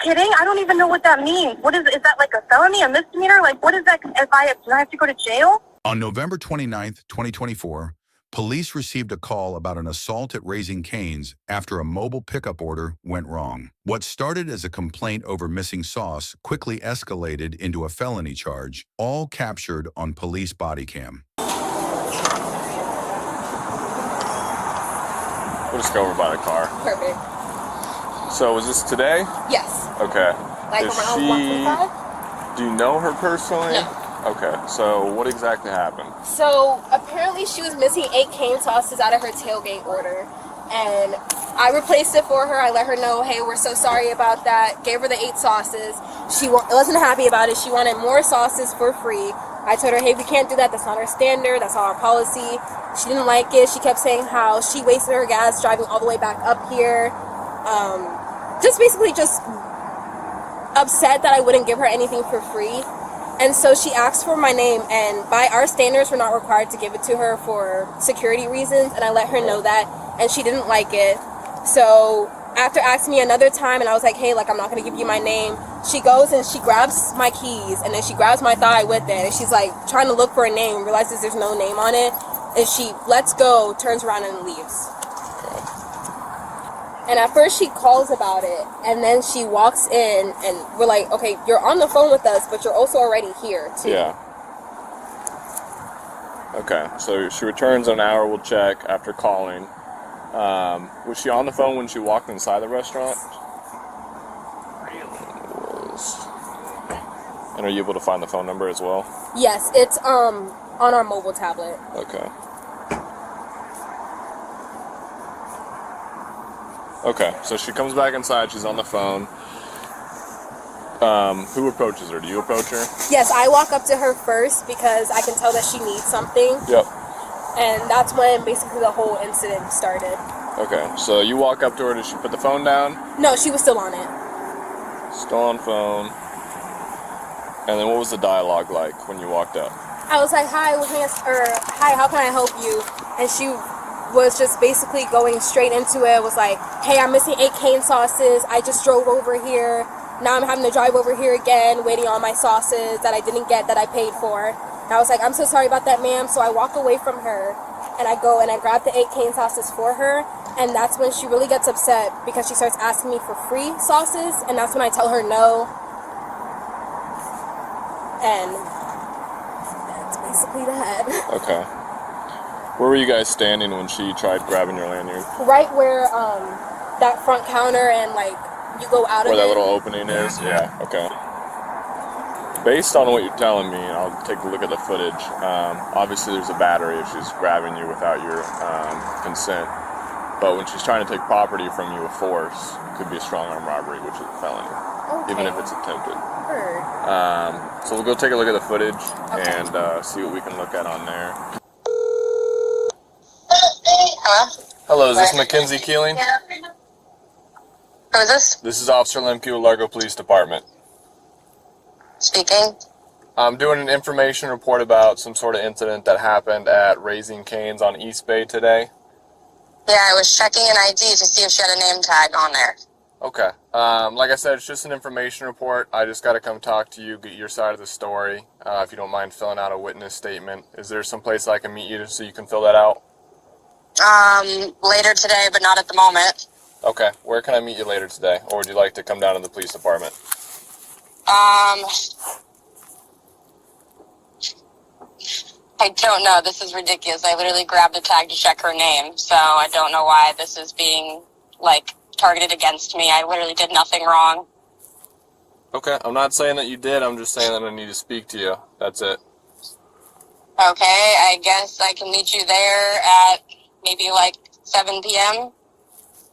kidding? I don't even know what that means. Is that like a felony, a misdemeanor? Like, what is that? Do I have to go to jail? On November 29th, 2024, police received a call about an assault at Raising Cane's after a mobile pickup order went wrong. What started as a complaint over missing sauce quickly escalated into a felony charge, all captured on police body cam. We'll just go over by the car. Perfect. So was this today? Yes. Okay. Like around 1:45? Do you know her personally? No. Okay. So what exactly happened? So apparently she was missing 8 cane sauces out of her tailgate order. And I replaced it for her. I let her know, hey, we're so sorry about that. Gave her the 8 sauces. She wasn't happy about it. She wanted more sauces for free. I told her, hey, we can't do that. That's not our standard. That's not our policy. She didn't like it. She kept saying how she wasted her gas driving all the way back up here. Just basically just upset that I wouldn't give her anything for free. And so she asked for my name, and by our standards, we're not required to give it to her for security reasons, and I let her know that, and she didn't like it. So after asking me another time, and I was like, hey, like, I'm not going to give you my name, she goes and she grabs my keys, and then she grabs my thigh with it, and she's like trying to look for a name, realizes there's no name on it, and she lets go, turns around, and leaves. And at first she calls about it, and then she walks in, and we're like, okay, you're on the phone with us, but you're also already here, too. Yeah. Okay, so she returns in an hour, we'll check, after calling. Was she on the phone when she walked inside the restaurant? And are you able to find the phone number as well? Yes, it's on our mobile tablet. Okay. Okay, so she comes back inside, she's on the phone. Who approaches her? Do you approach her? Yes, I walk up to her first because I can tell that she needs something. Yep. And that's when basically the whole incident started. Okay, so you walk up to her, did she put the phone down? No, she was still on it. Still on phone. And then what was the dialogue like when you walked up? I was like, hi, hi, how can I help you? And she was just basically going straight into it. Was like, hey, I'm missing 8 cane sauces. I just drove over here. Now I'm having to drive over here again, waiting on my sauces that I didn't get, that I paid for. And I was like, I'm so sorry about that, ma'am. So I walk away from her, and I go and I grab the 8 cane sauces for her. And that's when she really gets upset because she starts asking me for free sauces. And that's when I tell her no. And that's basically that. Okay. Where were you guys standing when she tried grabbing your lanyard? Right where that front counter and like you go out of it. Where that little opening is? Yeah, okay. Based on what you're telling me, I'll take a look at the footage. Obviously there's a battery if she's grabbing you without your consent. But when she's trying to take property from you with force, it could be a strong arm robbery, which is a felony. Okay. Even if it's attempted. Heard. So we'll go take a look at the footage and see what we can look at on there. Hello? Hello, is this Mackenzie Keeling? Yeah. Who is this? This is Officer Lemke with Largo Police Department. Speaking. I'm doing an information report about some sort of incident that happened at Raising Cane's on East Bay today. Yeah, I was checking an ID to see if she had a name tag on there. Okay. Like I said, it's just an information report. I just got to come talk to you, get your side of the story. If you don't mind filling out a witness statement. Is there some place I can meet you so you can fill that out? Later today, but not at the moment. Okay. Where can I meet you later today? Or would you like to come down to the police department? I don't know. This is ridiculous. I literally grabbed a tag to check her name, so I don't know why this is being, like, targeted against me. I literally did nothing wrong. Okay. I'm not saying that you did. I'm just saying that I need to speak to you. That's it. Okay, I guess I can meet you there at maybe, like, 7 p.m.?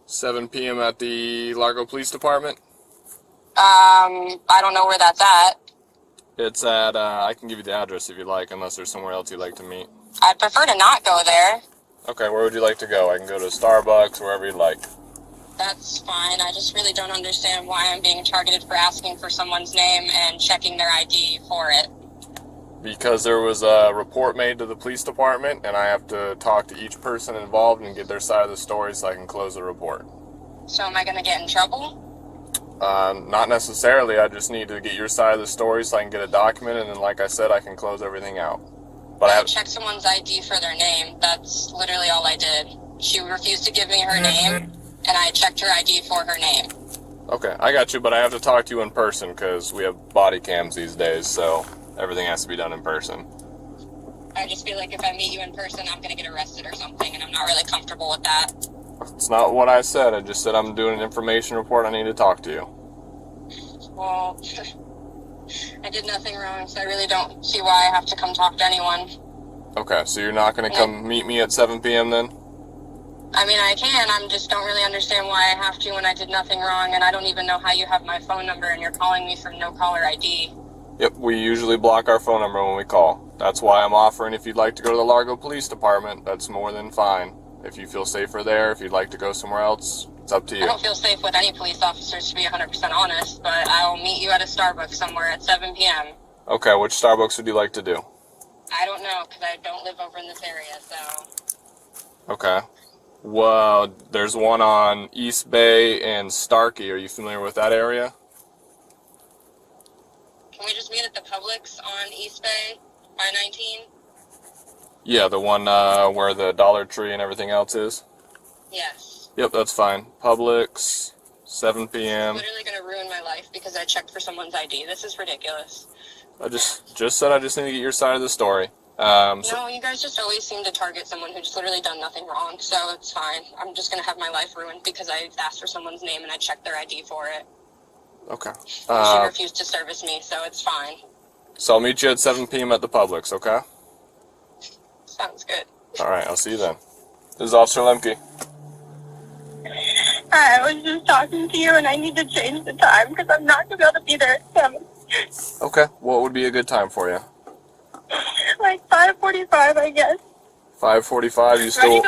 7 p.m. at the Largo Police Department? I don't know where that's at. It's at, I can give you the address if you'd like, unless there's somewhere else you'd like to meet. I'd prefer to not go there. Okay, where would you like to go? I can go to Starbucks, wherever you'd like. That's fine. I just really don't understand why I'm being targeted for asking for someone's name and checking their ID for it. Because there was a report made to the police department, and I have to talk to each person involved and get their side of the story so I can close the report. So am I going to get in trouble? Not necessarily. I just need to get your side of the story so I can get it documented, and then, like I said, I can close everything out. But I checked someone's ID for their name. That's literally all I did. She refused to give me her name, and I checked her ID for her name. Okay, I got you, but I have to talk to you in person because we have body cams these days, so everything has to be done in person. I just feel like if I meet you in person, I'm going to get arrested or something, and I'm not really comfortable with that. It's not what I said. I just said I'm doing an information report. I need to talk to you. Well, I did nothing wrong, so I really don't see why I have to come talk to anyone. Okay, so you're not going to come meet me at 7 p.m. then? I mean, I can. I just don't really understand why I have to when I did nothing wrong, and I don't even know how you have my phone number and you're calling me from no caller ID. Yep, we usually block our phone number when we call. That's why I'm offering if you'd like to go to the Largo Police Department, that's more than fine. If you feel safer there, if you'd like to go somewhere else, it's up to you. I don't feel safe with any police officers, to be 100% honest, but I'll meet you at a Starbucks somewhere at 7 p.m. Okay, which Starbucks would you like to do? I don't know, because I don't live over in this area, so... Okay. Well, there's one on East Bay and Starkey. Are you familiar with that area? Can we just meet at the Publix on East Bay by 19? Yeah, the one where the Dollar Tree and everything else is? Yes. Yep, that's fine. Publix, 7 p.m. It's literally going to ruin my life because I checked for someone's ID. This is ridiculous. I just said I just need to get your side of the story. No, you guys just always seem to target someone who's literally done nothing wrong, so it's fine. I'm just going to have my life ruined because I asked for someone's name and I checked their ID for it. Okay. She refused to service me, so it's fine. So I'll meet you at 7 p.m. at the Publix, okay? Sounds good. All right, I'll see you then. This is Officer Lemke. Hi, I was just talking to you, and I need to change the time because I'm not going to be able to be there at 7. Okay, what would be a good time for you? Like 5:45, I guess. 5:45, you Do I still... need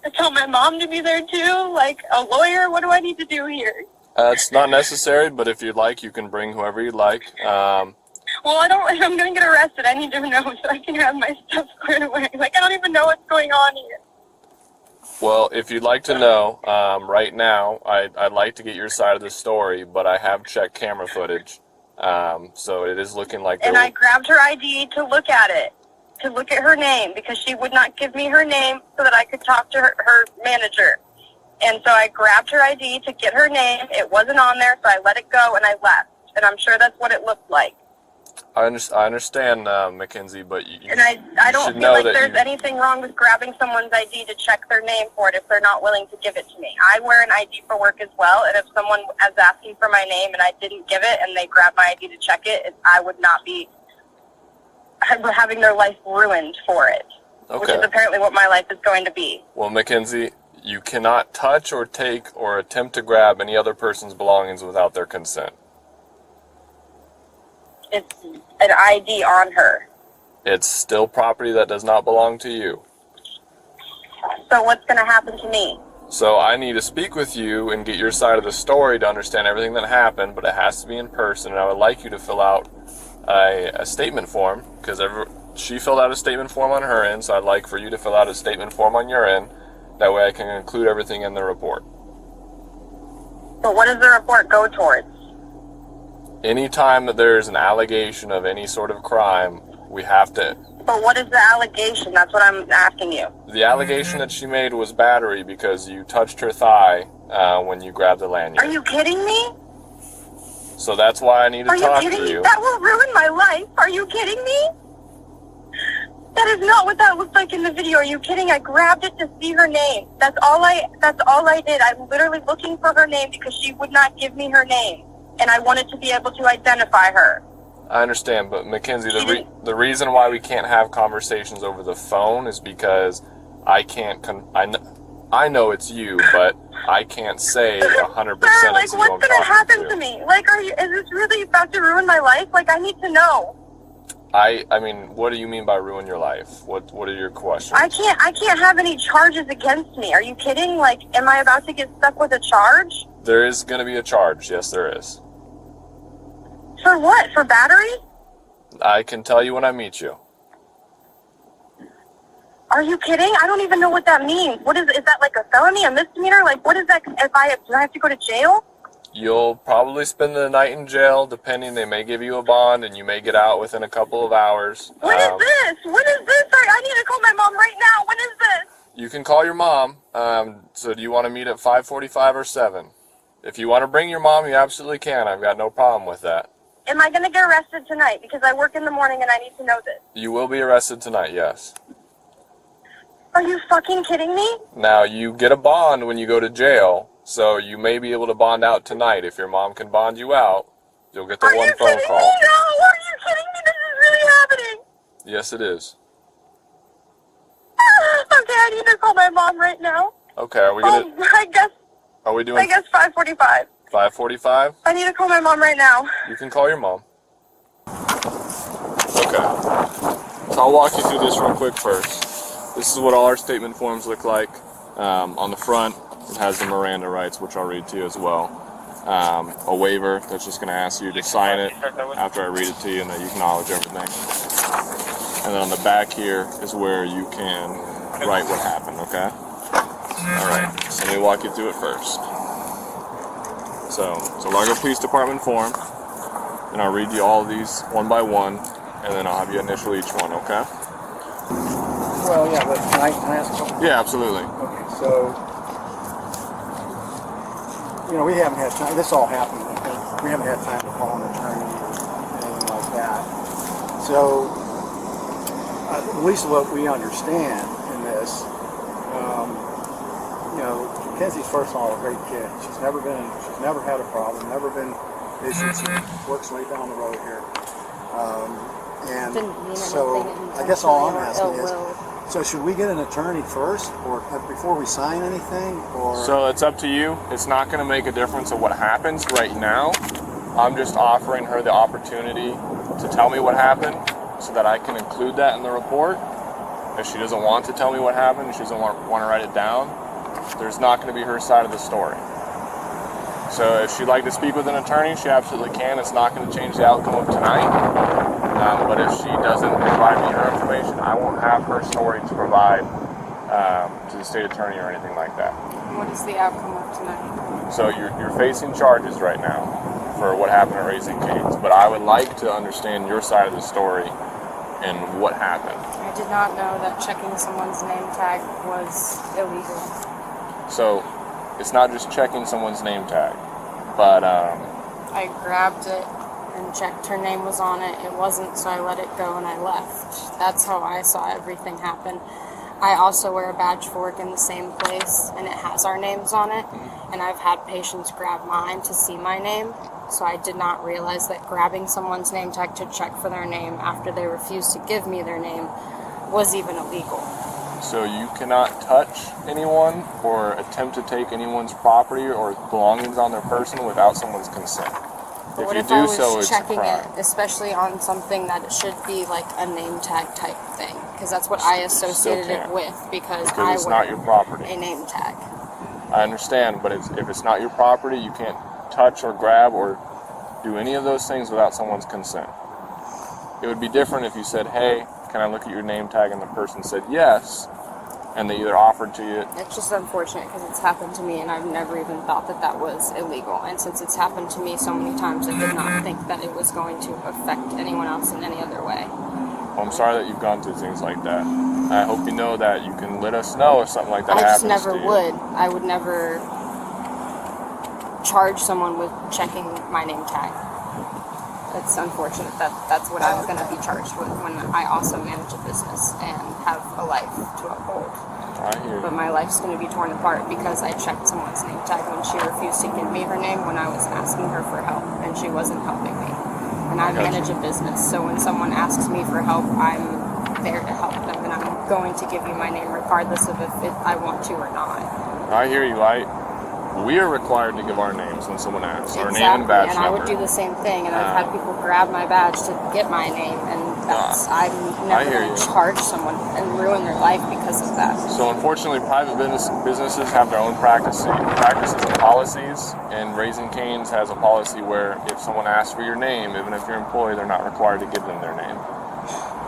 to, tell my mom to be there, too? Like, a lawyer? What do I need to do here? It's not necessary, but if you'd like, you can bring whoever you'd like. Well, if I'm going to get arrested, I need to know so I can have my stuff squared away. Like, I don't even know what's going on here. Well, if you'd like to know, right now, I'd like to get your side of the story, but I have checked camera footage. So it is looking like... And I grabbed her ID to look at it, to look at her name, because she would not give me her name so that I could talk to her manager. And so I grabbed her ID to get her name. It wasn't on there, so I let it go and I left. And I'm sure that's what it looked like. I understand, Mackenzie, but you and I don't should feel know like that there's anything wrong with grabbing someone's ID to check their name for it if they're not willing to give it to me. I wear an ID for work as well, and if someone is asking for my name and I didn't give it and they grab my ID to check it, I would not be having their life ruined for it, which is apparently what my life is going to be. Well, Mackenzie, you cannot touch or take or attempt to grab any other person's belongings without their consent. It's an ID on her. It's still property that does not belong to you. So what's going to happen to me? So I need to speak with you and get your side of the story to understand everything that happened, but it has to be in person, and I would like you to fill out a statement form, because she filled out a statement form on her end, so I'd like for you to fill out a statement form on your end. That way I can include everything in the report. But what does the report go towards? Anytime that there's an allegation of any sort of crime, we have to... But what is the allegation? That's what I'm asking you. The allegation that she made was battery because you touched her thigh when you grabbed the lanyard. Are you kidding me? So that's why I need to talk to you. Are you kidding me? That will ruin my life. Are you kidding me? That is not what that looked like in the video. Are you kidding? I grabbed it to see her name. That's all I did. I'm literally looking for her name because she would not give me her name. And I wanted to be able to identify her. I understand, but Mackenzie, the reason why we can't have conversations over the phone is because I can't... I know it's you, but I can't say 100% Sir, it's like, you what's I'm going to talking happen to me? Like, is this really about to ruin my life? Like, I need to know. I mean, what do you mean by ruin your life? What are your questions? I can't have any charges against me. Are you kidding? Like, am I about to get stuck with a charge? There is going to be a charge. Yes, there is. For what? For battery? I can tell you when I meet you. Are you kidding? I don't even know what that means. Is that like a felony, a misdemeanor? Like, what is that? Do I have to go to jail? You'll probably spend the night in jail, depending. They may give you a bond, and you may get out within a couple of hours. When is this? When is this? Sorry, I need to call my mom right now. When is this? You can call your mom. So do you want to meet at 5:45 or 7? If you want to bring your mom, you absolutely can. I've got no problem with that. Am I going to get arrested tonight? Because I work in the morning and I need to know this. You will be arrested tonight, yes. Are you fucking kidding me? Now, you get a bond when you go to jail, so you may be able to bond out tonight. If your mom can bond you out, you'll get the one phone call. Are you kidding me? No, are you kidding me? This is really happening. Yes, it is. Okay, I need to call my mom right now. Okay, are we gonna? Are we doing? I guess 5:45. 5:45? I need to call my mom right now. You can call your mom. Okay. So I'll walk you through this real quick first. This is what all our statement forms look like. On the front, it has the Miranda rights, which I'll read to you as well. A waiver that's just going to ask you to sign it after I read it to you, and that you acknowledge everything. And then on the back here is where you can write what happened, okay? Alright, so let me walk you through it first. So, it's a Largo Police Department form, and I'll read you all of these one by one, and then I'll have you initial each one, okay? Well, yeah, but can I ask a couple? Yeah, absolutely. Okay, so, we haven't had time, this all happened, we haven't had time to call an attorney or anything like that. So, at least what we understand in this, Kenzie's first of all a great kid. She's never had a problem, never been issues. She works way down the road here. And so I guess all I'm asking is, so should we get an attorney first or before we sign anything? Or so it's up to you. It's not going to make a difference of what happens right now. I'm just offering her the opportunity to tell me what happened so that I can include that in the report. If she doesn't want to tell me what happened, she doesn't want to write it down, there's not going to be her side of the story. So if she'd like to speak with an attorney, she absolutely can. It's not going to change the outcome of tonight. But if she doesn't provide me her information, I won't have her story to provide to the state attorney or anything like that. What is the outcome of tonight? So you're facing charges right now for what happened at Raising Cane's, but I would like to understand your side of the story and what happened. I did not know that checking someone's name tag was illegal. So it's not just checking someone's name tag, but I grabbed it and checked her name was on it. It wasn't, so I let it go and I left. That's how I saw everything happen. I also wear a badge for work in the same place, and it has our names on it, and I've had patients grab mine to see my name, so I did not realize that grabbing someone's name tag to check for their name after they refused to give me their name was even illegal. So you cannot touch anyone or attempt to take anyone's property or belongings on their person without someone's consent. If What you if I do was so, it's a checking crime. it, especially on something that it should be like a name tag type thing? Because that's what I associated it with, because I it's wear not your property. a name tag. I understand, but if it's not your property, you can't touch or grab or do any of those things without someone's consent. It would be different if you said, hey, can I look at your name tag? And the person said yes, and they either offered to you. It's just unfortunate because it's happened to me, and I've never even thought that that was illegal. And since it's happened to me so many times, I did not think that it was going to affect anyone else in any other way. Well, I'm sorry that you've gone through things like that. I hope you know that you can let us know if something like that I happens just never to you. would. I would never charge someone with checking my name tag. It's unfortunate that that's what I'm going to be charged with when I also manage a business and have a life to uphold. I hear But you. my life's going to be torn apart because I checked someone's name tag when she refused to give me her name when I was asking her for help, and she wasn't helping me. And I manage a business, so when someone asks me for help, I'm there to help them, and I'm going to give you my name regardless of if I want to or not. I hear you. We are required to give our names when someone asks. Our Exactly, name and badge and I number. would do the same thing, and I've had people grab my badge to get my name, and I'm never hear going you. to charge someone and ruin their life because of that. So unfortunately, private businesses have their own practices and policies, and Raising Cane's has a policy where if someone asks for your name, even if you're employed, they're not required to give them their name.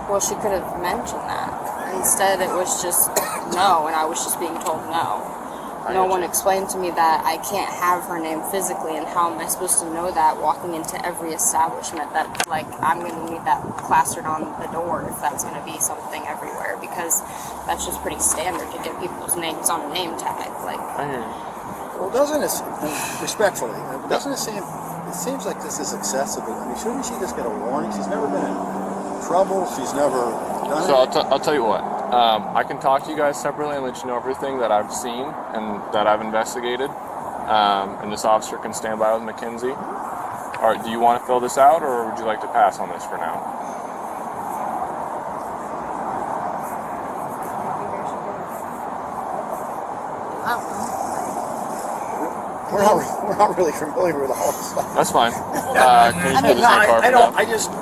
Well, she could have mentioned that. Instead, it was just no, and I was just being told no. no one explained to me that I can't have her name physically, and how am I supposed to know that walking into every establishment that, like, I'm going to need that plastered on the door if that's going to be something everywhere, because that's just pretty standard to get people's names on a name tag. Like, I hear you. Well, doesn't it, respectfully, doesn't it seems like this is excessive. I mean, shouldn't she just get a warning? She's never been in trouble. She's never done So anything. I'll tell you what. I can talk to you guys separately and let you know everything that I've seen and that I've investigated. And this officer can stand by with Mackenzie. All right, do you want to fill this out, or would you like to pass on this for now? We're not really familiar with all this stuff. That's fine. Can you put this in the car for now?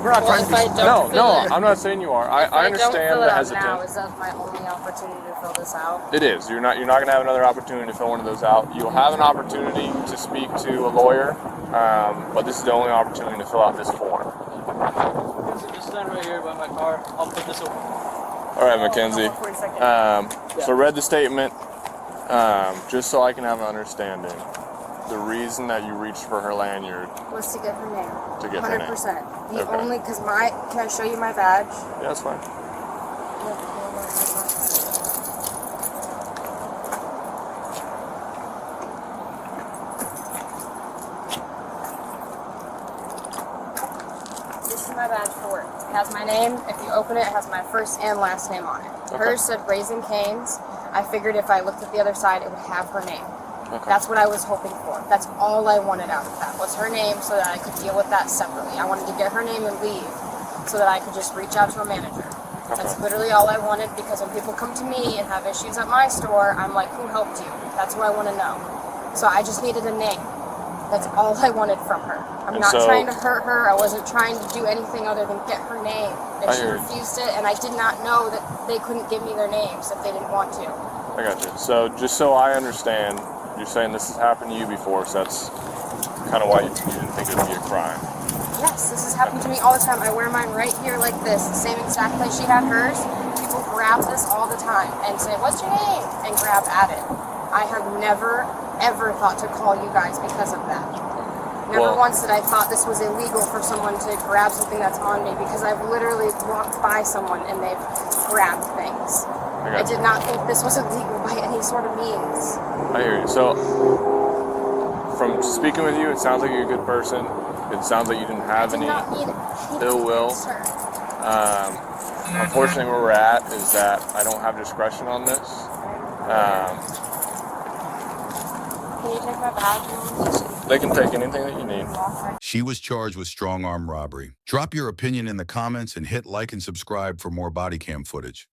We're not trying to be. No, I'm not saying you are. I understand the Now, hesitance. is that my only opportunity to fill this out? It is. You're not going to have another opportunity to fill one of those out. You'll have an opportunity to speak to a lawyer, but this is the only opportunity to fill out this form. Just stand right here by my car. I'll put this over. All right, Mackenzie. So read the statement, just so I can have an understanding. The reason that you reached for her lanyard Was to get her name. to get her name. 100%. The Okay. only, because can I show you my badge? Yeah, that's fine. This is my badge for work. It has my name. If you open it, it has my first and last name on it. Okay. Hers said Raising Cane's. I figured if I looked at the other side, it would have her name. Okay. That's what I was hoping for. That's all I wanted out of that, was her name, so that I could deal with that separately. I wanted to get her name and leave so that I could just reach out to a manager. That's literally all I wanted, because when people come to me and have issues at my store, I'm like, who helped you? That's what I want to know. So I just needed a name. That's all I wanted from her. I'm And not so- trying to hurt her. I wasn't trying to do anything other than get her name. I And she hear you. refused it, and I did not know that they couldn't give me their names if they didn't want to. I got you. So just so I understand, you're saying this has happened to you before, so that's kind of why you didn't think it would be a crime. Yes, this has happened to me all the time. I wear mine right here like this, the same exact place she had hers. People grab this all the time and say, what's your name? And grab at it. I have never, ever thought to call you guys because of that. Never Well- once did I thought this was illegal for someone to grab something that's on me, because I've literally walked by someone and they've grabbed things. I got did not think this was illegal by any sort of means. I hear you. So from speaking with you, it sounds like you're a good person. It sounds like you didn't have I did any not need ill will. Sir. Unfortunately, where we're at is that I don't have discretion on this. Can you take my badge? They can take anything that you need. She was charged with strong-arm robbery. Drop your opinion in the comments and hit like and subscribe for more body cam footage.